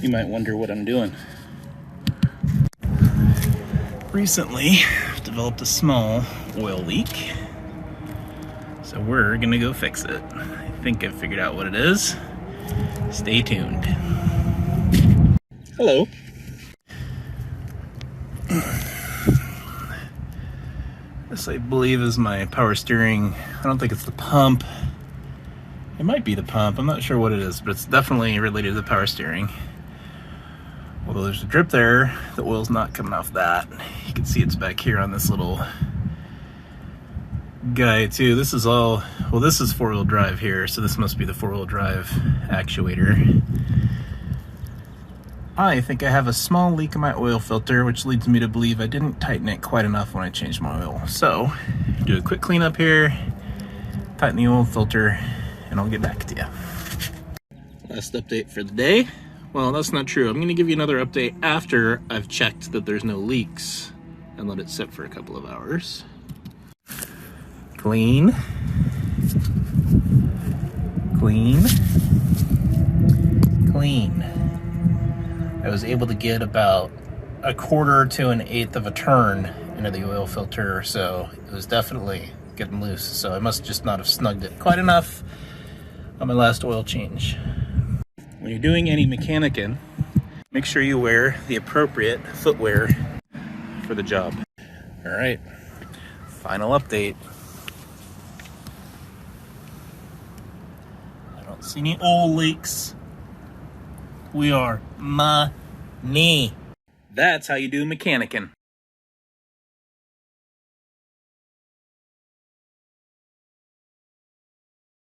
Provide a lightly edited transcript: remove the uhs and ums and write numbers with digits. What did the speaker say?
You might wonder what I'm doing. Recently, I've developed a small oil leak, so we're gonna go fix it. I think I've figured out what it is. Stay tuned. Hello. This, I believe, is my power steering. I don't think it's the pump. It might be the pump. I'm not sure what it is, but it's definitely related to the power steering. Although there's a drip there, the oil's not coming off that. You can see it's back here on this little guy too. This is all, well, this is four-wheel drive here, so this must be the four-wheel drive actuator. I think I have a small leak in my oil filter, which leads me to believe I didn't tighten it quite enough when I changed my oil. So, do a quick cleanup here, tighten the oil filter, and I'll get back to you. Last update for the day. Well, that's not true. I'm going to give you another update after I've checked that there's no leaks and let it sit for a couple of hours. Clean. Clean. Clean. I was able to get about 1/4 to 1/8 of a turn into the oil filter, so it was definitely getting loose. So I must just not have snugged it quite enough on my last oil change. When you're doing any mechanicking, make sure you wear the appropriate footwear for the job. All right, final update. I don't see any oil leaks. We are money. That's how you do mechanicking.